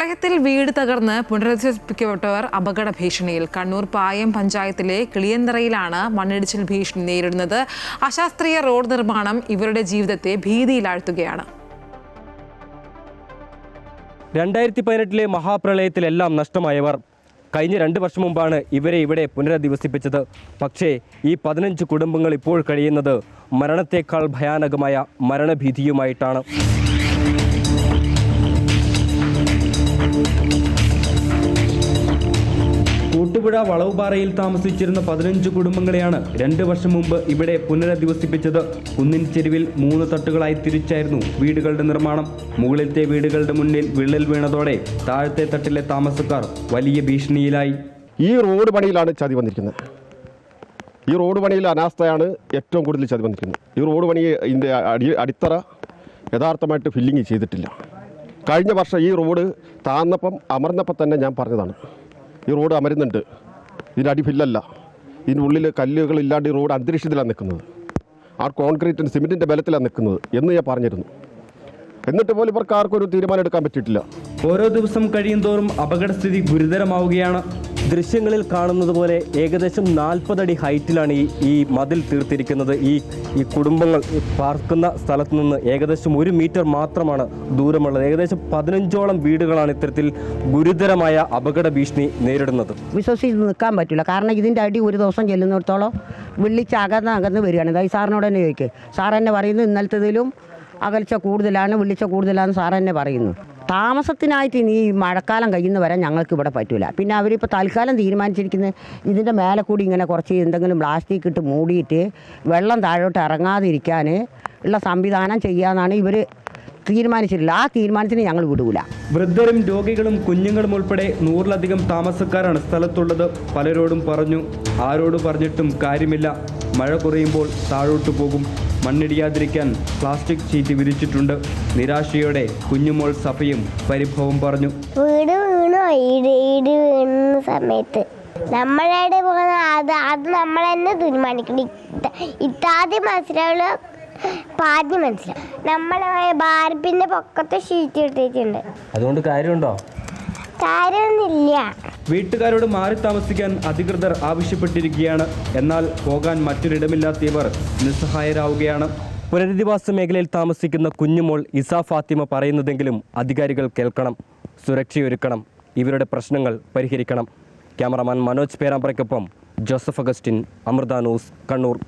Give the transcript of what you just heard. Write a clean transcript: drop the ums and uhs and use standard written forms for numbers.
പ്രളയത്തിൽ വീട് തകർന്ന് പുനരധിവസിപ്പിക്കപ്പെട്ടവർ അപകട ഭീഷണിയിൽ. കണ്ണൂർ പായം പഞ്ചായത്തിലെ കിളിയന്തറയിലാണ് മണ്ണിടിച്ചിൽ ഭീഷണി നേരിടുന്നത്. അശാസ്ത്രീയ റോഡ് നിർമ്മാണം ഇവരുടെ ജീവിതത്തെ ഭീതിയിലാഴ്ത്തുകയാണ്. 2018 മഹാപ്രളയത്തിലെല്ലാം നഷ്ടമായവർ. കഴിഞ്ഞ 2 വർഷം മുമ്പാണ് ഇവരെ ഇവിടെ പുനരധിവസിപ്പിച്ചത്. പക്ഷേ ഈ 15 കുടുംബങ്ങൾ ഇപ്പോൾ കഴിയുന്നത് മരണത്തേക്കാൾ ഭയാനകമായ മരണഭീതിയുമായിട്ടാണ്. കൂട്ടുപുഴ വളവുപാറയിൽ താമസിച്ചിരുന്ന 15 കുടുംബങ്ങളെയാണ് 2 വർഷം മുമ്പ് ഇവിടെ പുനരധിവസിപ്പിച്ചത്. കുന്നിൻ ചെരുവിൽ 3 തട്ടുകളായി തിരിച്ചായിരുന്നു വീടുകളുടെ നിർമ്മാണം. മുകളിലത്തെ വീടുകളുടെ മുന്നിൽ വിള്ളൽ വീണതോടെ താഴത്തെ തട്ടിലെ താമസക്കാർ വലിയ ഭീഷണിയിലായി. ഈ റോഡ് പണിയിലാണ് ചതി വന്നിരിക്കുന്നത്. ഈ റോഡ് പണിയിൽ അനാസ്ഥയാണ് ഏറ്റവും കൂടുതൽ ചതി വന്നിരിക്കുന്നത്. ഈ റോഡ് പണി ഇതിൻ്റെ അടിത്തറ യഥാർത്ഥമായിട്ട് ഫില്ലിങ് ചെയ്തിട്ടില്ല. കഴിഞ്ഞ വർഷം ഈ റോഡ് അമർന്നപ്പം തന്നെ ഞാൻ പറഞ്ഞതാണ്, ഈ റോഡ് അമരുന്നുണ്ട്, ഇതിൻ്റെ അടി ഫില്ലല്ല, ഇതിൻ്റെ ഉള്ളിൽ കല്ലുകളില്ലാണ്ട് ഈ റോഡ് അന്തരീക്ഷത്തിലാണ് നിൽക്കുന്നത്, ആ കോൺക്രീറ്റിന് സിമെൻറ്റിൻ്റെ ബലത്തിലാണ് നിൽക്കുന്നത് എന്ന് ഞാൻ പറഞ്ഞിരുന്നു. എന്നിട്ട് പോലും ഇവർക്ക് ആർക്കും ഒരു തീരുമാനം എടുക്കാൻ പറ്റിയിട്ടില്ല. ഓരോ ദിവസം കഴിയുന്തോറും അപകടസ്ഥിതി ഗുരുതരമാവുകയാണ്. ദൃശ്യങ്ങളിൽ കാണുന്നത് പോലെ ഏകദേശം 40 അടി ഹൈറ്റിലാണ് ഈ മതിൽ തീർത്തിരിക്കുന്നത്. ഈ കുടുംബങ്ങൾ പാർക്കുന്ന സ്ഥലത്ത് നിന്ന് ഏകദേശം 1 മീറ്റർ മാത്രമാണ് ദൂരമുള്ളത്. ഏകദേശം 15ഓളം വീടുകളാണ് ഇത്തരത്തിൽ ഗുരുതരമായ അപകട ഭീഷണി നേരിടുന്നത്. വിശ്വസിച്ച് നിൽക്കാൻ പറ്റില്ല. കാരണം ഇതിൻ്റെ അടി ഒരു ദിവസം ചെല്ലുന്നിടത്തോളം വിളിച്ച് അകന്ന് വരികയാണ്. ഈ സാറിനോട് തന്നെ ചോദിക്കുക. സാർ എന്നെ പറയുന്നു ഇന്നലത്തേതിലും അകൽച്ച കൂടുതലാണ്, വിളിച്ച കൂടുതലാണെന്ന് സാർ തന്നെ പറയുന്നു. താമസത്തിനായിട്ട് ഇനി ഈ മഴക്കാലം കഴിയുന്ന വരെ ഞങ്ങൾക്ക് ഇവിടെ പറ്റില്ല. പിന്നെ അവരിപ്പോൾ തൽക്കാലം തീരുമാനിച്ചിരിക്കുന്നത് ഇതിൻ്റെ മേലെ കൂടി ഇങ്ങനെ കുറച്ച് എന്തെങ്കിലും പ്ലാസ്റ്റിക് ഇട്ട് മൂടിയിട്ട് വെള്ളം താഴോട്ട് ഇറങ്ങാതിരിക്കാൻ ഉള്ള സംവിധാനം ചെയ്യാമെന്നാണ് ഇവർ തീരുമാനിച്ചിട്ടില്ല. ആ തീരുമാനത്തിന് ഞങ്ങൾ വിടൂല. വൃദ്ധരും രോഗികളും കുഞ്ഞുങ്ങളും ഉൾപ്പെടെ 100-ലധികം താമസക്കാരാണ് സ്ഥലത്തുള്ളത്. പലരോടും പറഞ്ഞു, ആരോട് പറഞ്ഞിട്ടും കാര്യമില്ല. മഴ കുറയുമ്പോൾ താഴോട്ട് പോകും. മണ്ണിടിയാതിരിക്കാൻ പ്ലാസ്റ്റിക് ഷീറ്റ് വിരിച്ചിട്ടുണ്ട്. നിരാശയോടെ കുഞ്ഞുമോൾ സഫയും പരിഭവം പറഞ്ഞു. വീട് വീണോ, വീട് വീണുന്ന സമയത്ത് നമ്മളെവിടെ പോകുന്നത് അത് നമ്മൾ തന്നെ തീരുമാനിക്കണം. ഇത്താദ്യം മനസ്സിലാവുള്ള പാതി മനസ്സിലാവും. നമ്മളെ ബാർബിന്റെ പൊക്കത്ത് ഷീറ്റ് ഇട്ടിട്ടുണ്ട്. അതുകൊണ്ട് കാര്യമുണ്ടോ? കാര്യമൊന്നുമില്ല. വീട്ടുകാരോട് മാറി താമസിക്കാൻ അധികൃതർ ആവശ്യപ്പെട്ടിരിക്കുകയാണ്. എന്നാൽ പോകാൻ മറ്റൊരിടമില്ലാത്തവർ നിസ്സഹായരാവുകയാണ്. പുനരധിവാസ മേഖലയിൽ താമസിക്കുന്ന കുഞ്ഞുമോൾ ഇസ ഫാത്തിമ പറയുന്നതെങ്കിലും അധികാരികൾ കേൾക്കണം, സുരക്ഷയൊരുക്കണം, ഇവരുടെ പ്രശ്നങ്ങൾ പരിഹരിക്കണം. ക്യാമറമാൻ മനോജ് പേരാമ്പ്രയ്ക്കൊപ്പം Joseph Augustine, Amrita news, Kannur.